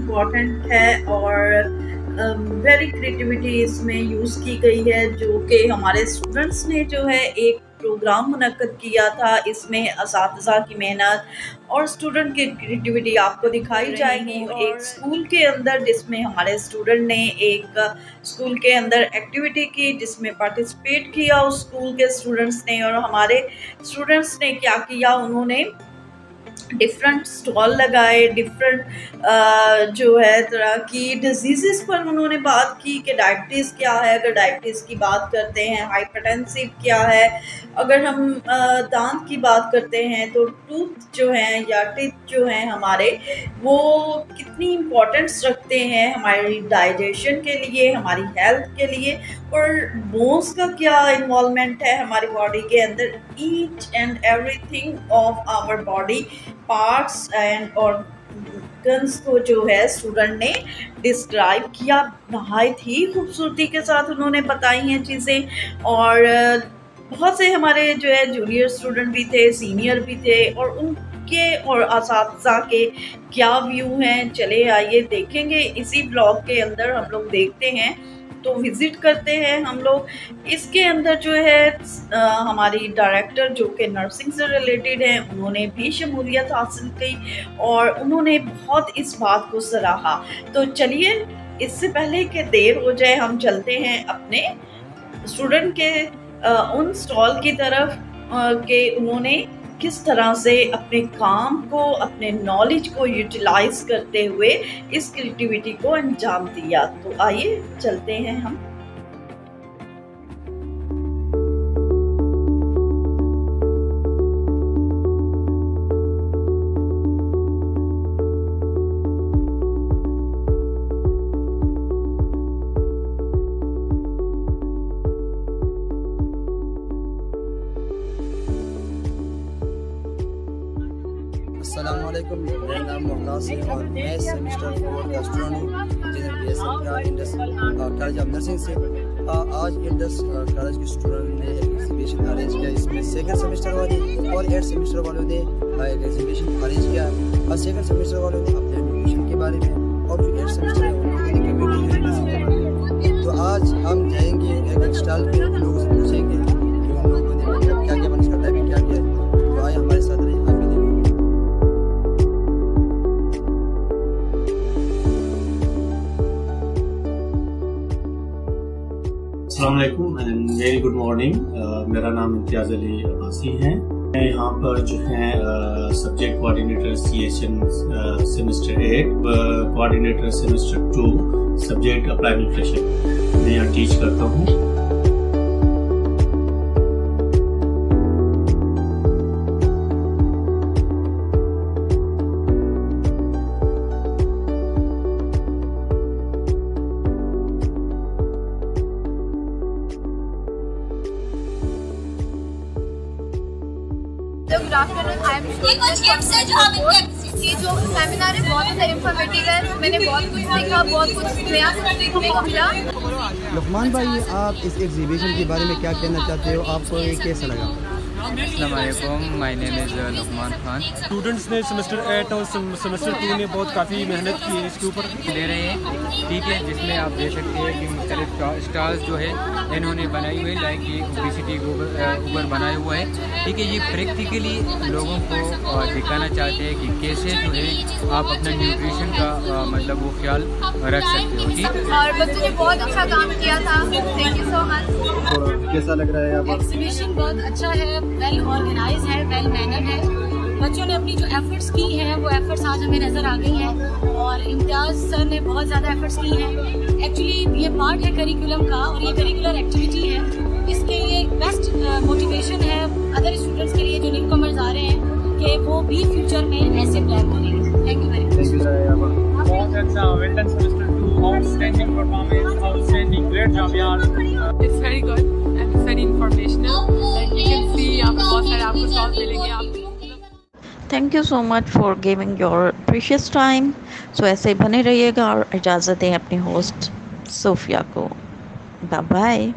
Important है और very creativity इसमें यूज़ की गई है, जो कि हमारे स्टूडेंट्स ने जो है एक प्रोग्राम मुनक्कद किया था। इसमें असातिज़ा की मेहनत और स्टूडेंट की क्रिएटिविटी आपको दिखाई जाएगी एक स्कूल के अंदर, जिसमें हमारे स्टूडेंट ने एक स्कूल के अंदर एक्टिविटी की जिसमें पार्टिसिपेट किया उस स्कूल के स्टूडेंट्स ने। और हमारे स्टूडेंट्स ने क्या किया, उन्होंने डिफरेंट स्टॉल लगाए, डिफरेंट जो है तरह की डिजीज़ पर उन्होंने बात की कि डायबिटीज़ क्या है। अगर डायबिटीज़ की बात करते हैं, हाइपरटेंसिव क्या है। अगर हम दांत की बात करते हैं तो टूथ जो हैं या टीथ जो हैं हमारे, वो कितनी इम्पोर्टेंस रखते हैं हमारी डाइजेशन के लिए, हमारी हेल्थ के लिए। और बोन्स का क्या इन्वॉल्वमेंट है हमारी बॉडी के अंदर। Each and everything of our body parts and organs को जो है स्टूडेंट ने डिस्क्राइब किया। नहायत ही खूबसूरती के साथ उन्होंने बताई हैं चीज़ें। और बहुत से हमारे जो है जूनियर स्टूडेंट भी थे, सीनियर भी थे, और उनके और असातिज़ा के क्या व्यू हैं, चले आइए देखेंगे इसी ब्लॉग के अंदर। हम लोग देखते हैं तो विज़िट करते हैं हम लोग। इसके अंदर जो है हमारी डायरेक्टर जो कि नर्सिंग से रिलेटेड है, उन्होंने भी शमूलियत हासिल की और उन्होंने बहुत इस बात को सराहा। तो चलिए, इससे पहले कि देर हो जाए, हम चलते हैं अपने स्टूडेंट के उन स्टॉल की तरफ कि उन्होंने किस तरह से अपने काम को, अपने नॉलेज को यूटिलाइज करते हुए इस क्रिएटिविटी को अंजाम दिया। तो आइए चलते हैं हम। अस्सलामुअलैकुम, मेरा नाम मुमताज़ है और मैं सेमेस्टर 4 का स्टूडेंट हूँ जिन्हें BSc का इंडस कॉलेज ऑफ नर्सिंग से। आज इंडस कॉलेज के स्टूडेंट ने एक एग्जीबिशन अरेंज किया। इसमें सेकंड सेमेस्टर वाले और 8 सेमेस्टर वालों ने एक एग्जीबिशन अरेंज किया। और सेकंड सेमेस्टर वालों ने अपने एडमिशन के बारे में और जो 8 सेमेस्टर है उन लोगों ने कम्युनिटी यूनिवर्सिटी के बारे में। तो आज हम जाएंगे एक स्टॉल पे, लोगों से पूछेंगे कि उन लोगों ने क्या क्या बन करता है, क्या किया। तो आए हमारे साथ रहे। अस्सलामुअलैकुम एंड वेरी गुड मॉर्निंग। मेरा नाम इम्तियाज़ अली अब्बासी है। मैं यहाँ पर जो है subject coordinator CHN semester 8, coordinator semester 2, subject apply nutrition मैं यहाँ टीच करता हूँ। गुड आफ्टरनून, आई एम ये जो सेमिनार है बहुत ज़्यादा इंफॉर्मेटिव है। मैंने बहुत कुछ सीखा, बहुत कुछ नया सीखने को मिला। लुकमान भाई, आप इस एग्जीबिशन के बारे में क्या कहना चाहते हो? आपको ये कैसा लगा? अस्सलाम वालेकुम, my name is Luqman Khan. Students ने सेमेस्टर 8 और सेमेस्टर 2 ने बहुत काफ़ी मेहनत की है इसके ऊपर दे रहे हैं, ठीक है, जिसमें आप देख सकते हैं कि मुख्तलिफ स्टार्स जो है इन्होंने बनाई हुई, लाइक ये ओबेसिटी ऊपर बनाया हुआ है, ठीक है। ये प्रैक्टिकली लोगों को दिखाना चाहते हैं कि कैसे जो है आप अपना न्यूट्रिशन का मतलब वो ख्याल रख सकते हो, ठीक है। और बच्चों ने बहुत अच्छा काम किया था, थैंक यू सो मच। कैसा लग रहा है आपको? एग्जीबिशन बहुत अच्छा है, वेल ऑर्गेनाइज है, वेल मैनर्ड है। बच्चों ने अपनी जो एफर्ट्स की हैं वो एफर्ट्स आज हमें नज़र आ गई हैं और इम्तियाज़ सर ने बहुत ज़्यादा एफर्ट्स की हैं। एक्चुअली ये पार्ट है करिकुलम का और ये करिकुलर एक्टिविटी है। इसके लिए बेस्ट मोटिवेशन है अदर स्टूडेंट्स के लिए जो न्यू कमर्स आ रहे हैं कि वो भी फ्यूचर में ऐसे प्लान करेंगे। Thank you very much. बहुत अच्छा, well done semester 2, outstanding performance, outstanding, great job यार। It's very good and it's very informational. Like you can see यहाँ पे बहुत सारे आपको स्टॉल मिलेंगे। आप thank you so much for giving your precious time. So ऐसे ही बने रहिएगा और इजाज़त दें अपनी होस्ट सोफिया को। Bye bye.